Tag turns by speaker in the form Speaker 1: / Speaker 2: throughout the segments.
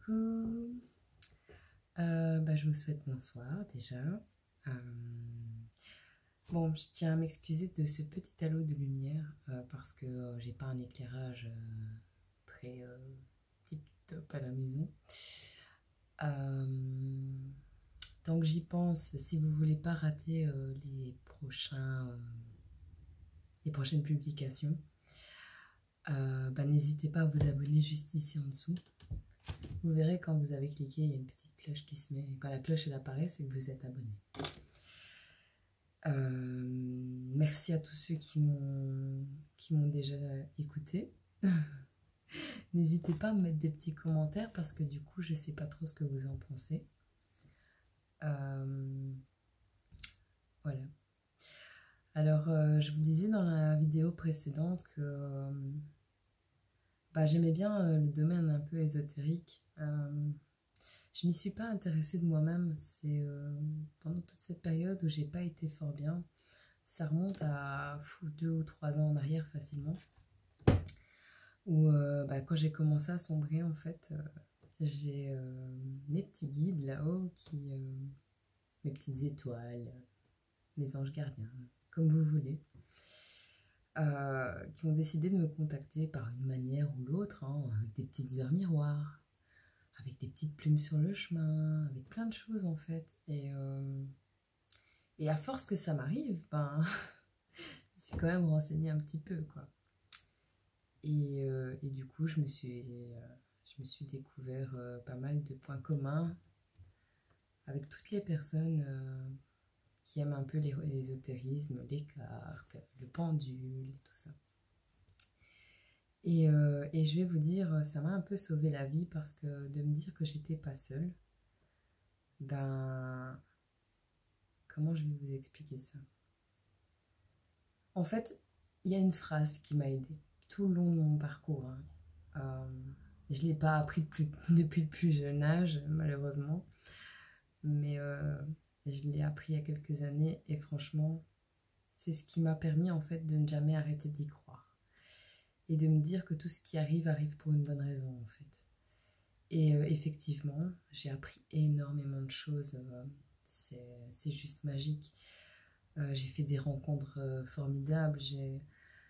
Speaker 1: coucou. Je vous souhaite bonsoir déjà. Bon, je tiens à m'excuser de ce petit halo de lumière parce que j'ai pas un éclairage très tip top à la maison. Donc j'y pense, si vous voulez pas rater les prochaines publications, n'hésitez pas à vous abonner juste ici en dessous. Vous verrez quand vous avez cliqué, il y a une petite cloche qui se met. Et quand la cloche elle apparaît, c'est que vous êtes abonné. Merci à tous ceux qui m'ont déjà écouté. N'hésitez pas à me mettre des petits commentaires parce que du coup je sais pas trop ce que vous en pensez. Voilà. Alors je vous disais dans la vidéo précédente que j'aimais bien le domaine un peu ésotérique. Je m'y suis pas intéressée de moi-même. C'est pendant toute cette période où j'ai pas été fort bien. Ça remonte à 2 ou 3 ans en arrière facilement. Où quand j'ai commencé à sombrer en fait, j'ai mes petits guides là-haut mes petites étoiles, mes anges gardiens, comme vous voulez, qui ont décidé de me contacter par une manière ou l'autre, hein, avec des petites heures miroirs, avec des petites plumes sur le chemin, avec plein de choses en fait. Et à force que ça m'arrive, je me suis quand même renseignée un petit peu, quoi. Et du coup, je me suis découvert pas mal de points communs avec toutes les personnes qui aiment un peu l'ésotérisme, les cartes, le pendule, tout ça. Et je vais vous dire, ça m'a un peu sauvé la vie parce que de me dire que j'étais pas seule, comment je vais vous expliquer ça? En fait, il y a une phrase qui m'a aidée tout le long de mon parcours. Je ne l'ai pas appris depuis le plus jeune âge, malheureusement. Mais je l'ai appris il y a quelques années et franchement, c'est ce qui m'a permis en fait de ne jamais arrêter d'y croire. Et de me dire que tout ce qui arrive, arrive pour une bonne raison en fait. Et effectivement, j'ai appris énormément de choses. C'est juste magique. J'ai fait des rencontres formidables.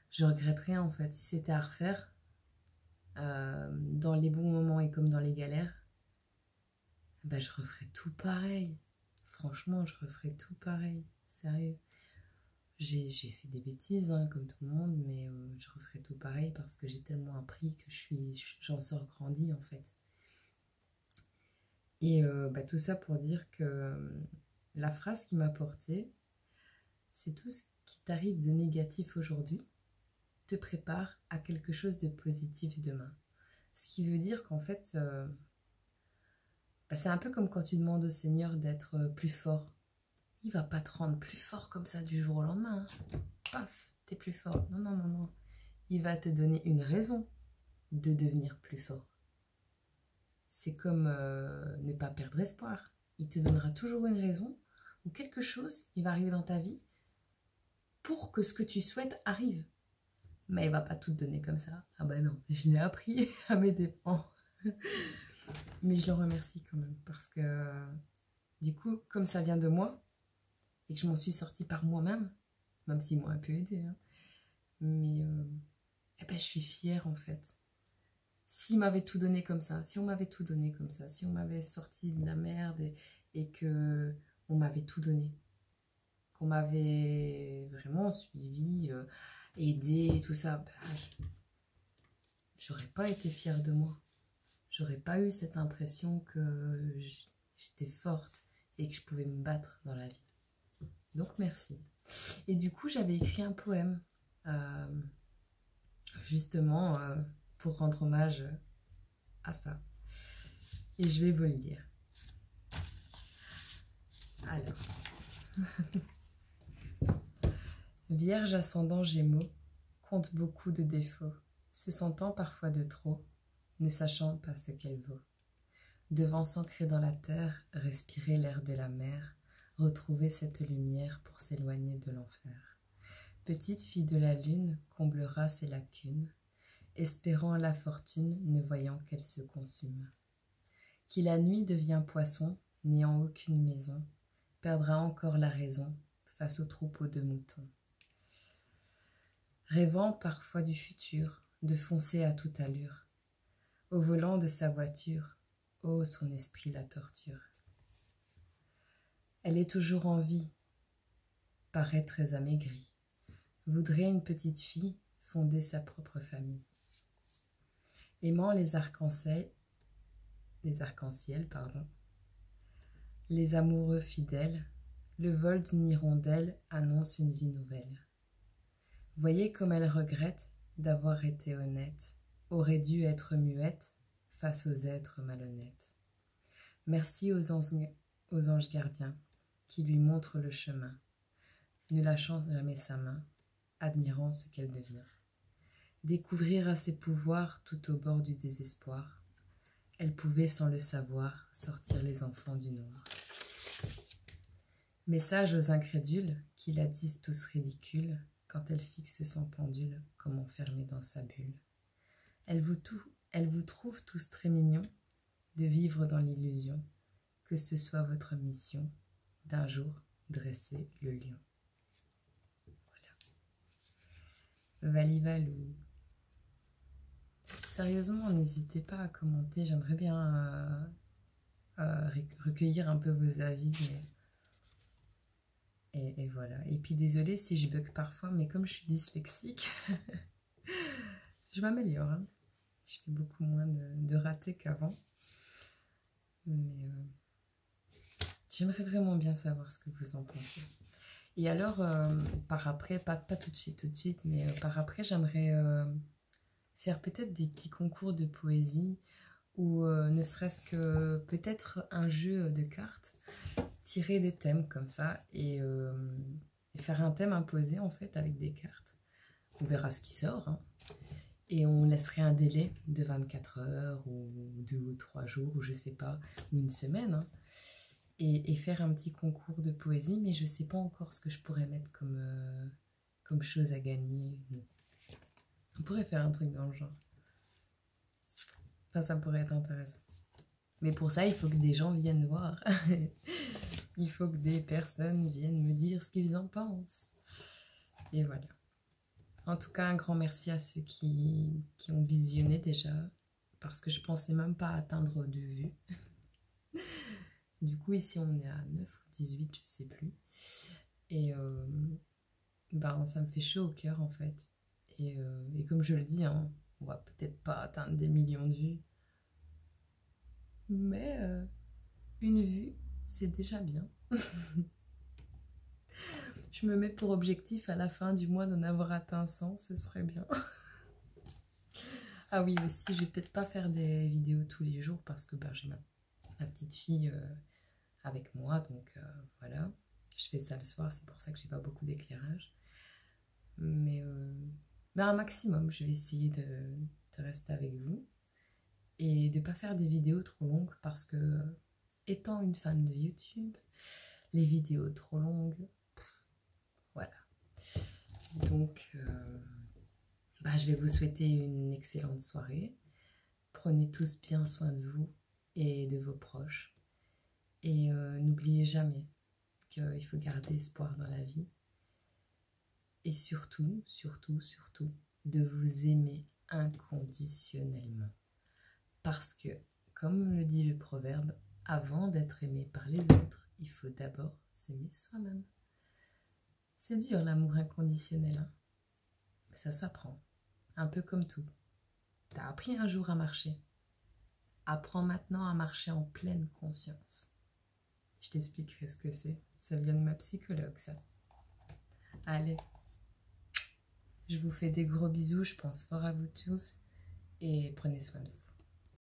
Speaker 1: Je regretterais en fait, si c'était à refaire, dans les bons moments et comme dans les galères, je referais tout pareil. Franchement, je referais tout pareil. Sérieux. J'ai fait des bêtises, hein, comme tout le monde, mais je referais tout pareil parce que j'ai tellement appris que j'en sors grandi en fait. Et tout ça pour dire que la phrase qui m'a portée, c'est tout ce qui t'arrive de négatif aujourd'hui te prépare à quelque chose de positif demain. Ce qui veut dire qu'en fait, c'est un peu comme quand tu demandes au Seigneur d'être plus fort. Il va pas te rendre plus fort comme ça du jour au lendemain. Hein. Paf, t'es plus fort. Non, non, non, non. Il va te donner une raison de devenir plus fort. C'est comme ne pas perdre espoir. Il te donnera toujours une raison ou quelque chose qui va arriver dans ta vie pour que ce que tu souhaites arrive. Mais il va pas tout te donner comme ça. Ah non, je l'ai appris à mes dépens. Mais je le remercie quand même parce que du coup, comme ça vient de moi et que je m'en suis sortie par moi-même, même si moi a pu aider, hein, mais je suis fière en fait. S'il m'avait tout donné comme ça, si on m'avait tout donné comme ça, si on m'avait sorti de la merde et que on m'avait tout donné, qu'on m'avait vraiment suivi, aidé, tout ça, j'aurais pas été fière de moi. J'aurais pas eu cette impression que j'étais forte et que je pouvais me battre dans la vie. Donc merci. Et du coup, j'avais écrit un poème, justement, pour rendre hommage à ça. Et je vais vous le lire. Alors. Vierge ascendant Gémeaux, compte beaucoup de défauts, se sentant parfois de trop, ne sachant pas ce qu'elle vaut. Devant s'ancrer dans la terre, respirer l'air de la mer, retrouver cette lumière pour s'éloigner de l'enfer. Petite fille de la lune comblera ses lacunes, espérant la fortune, ne voyant qu'elle se consume. qui la nuit devient poisson, n'ayant aucune maison, perdra encore la raison face au troupeau de moutons. Rêvant parfois du futur, de foncer à toute allure, au volant de sa voiture, oh son esprit la torture. Elle est toujours en vie, paraît très amaigrie, voudrait une petite fille fonder sa propre famille. Aimant les arcs-en-ciel, les amoureux fidèles, le vol d'une hirondelle annonce une vie nouvelle. Voyez comme elle regrette d'avoir été honnête, aurait dû être muette face aux êtres malhonnêtes. Merci aux anges gardiens qui lui montrent le chemin, ne lâchant jamais sa main, admirant ce qu'elle devient. Découvrir à ses pouvoirs tout au bord du désespoir, elle pouvait sans le savoir sortir les enfants du noir. Message aux incrédules qui la disent tous ridicules quand elle fixe son pendule comme enfermée dans sa bulle. Elle vous trouve tous très mignons de vivre dans l'illusion que ce soit votre mission d'un jour dresser le lion. Voilà. Valivalou. Sérieusement, n'hésitez pas à commenter, j'aimerais bien recueillir un peu vos avis. Et voilà. Et puis désolée si je bug parfois, mais comme je suis dyslexique, je m'améliore. Hein. Je fais beaucoup moins de ratés qu'avant. Mais j'aimerais vraiment bien savoir ce que vous en pensez. Et alors, par après, pas tout de suite, mais par après, j'aimerais faire peut-être des petits concours de poésie ou ne serait-ce que peut-être un jeu de cartes, tirer des thèmes comme ça et faire un thème imposé en fait avec des cartes. On verra ce qui sort hein. Et on laisserait un délai de 24 heures ou 2 ou 3 jours ou je sais pas, ou une semaine hein. Et faire un petit concours de poésie, mais je sais pas encore ce que je pourrais mettre comme chose à gagner. On pourrait faire un truc dans le genre. Enfin, ça pourrait être intéressant. Mais pour ça, il faut que des gens viennent voir. Il faut que des personnes viennent me dire ce qu'ils en pensent. Et voilà. En tout cas, un grand merci à ceux qui ont visionné déjà. Parce que je pensais même pas atteindre de vues. Du coup, ici, on est à 9 ou 18, je sais plus. Et ben, ça me fait chaud au cœur, en fait. Et comme je le dis, hein, on va peut-être pas atteindre des millions de vues. Mais une vue, c'est déjà bien. Je me mets pour objectif à la fin du mois d'en avoir atteint 100, ce serait bien. Ah oui, aussi, je vais peut-être pas faire des vidéos tous les jours parce que ben, j'ai ma petite fille avec moi, donc voilà. Je fais ça le soir, c'est pour ça que j'ai pas beaucoup d'éclairage. Mais ben, un maximum, je vais essayer de rester avec vous. Et de ne pas faire des vidéos trop longues parce que, étant une fan de YouTube, les vidéos trop longues, voilà. Donc, bah, je vais vous souhaiter une excellente soirée. Prenez tous bien soin de vous et de vos proches. Et n'oubliez jamais qu'il faut garder espoir dans la vie. Et surtout, surtout, surtout, de vous aimer inconditionnellement. Parce que, comme le dit le proverbe, avant d'être aimé par les autres, il faut d'abord s'aimer soi-même. C'est dur l'amour inconditionnel, hein, mais ça s'apprend, un peu comme tout. T'as appris un jour à marcher, apprends maintenant à marcher en pleine conscience. Je t'expliquerai ce que c'est, ça vient de ma psychologue ça. Allez, je vous fais des gros bisous, je pense fort à vous tous et prenez soin de vous.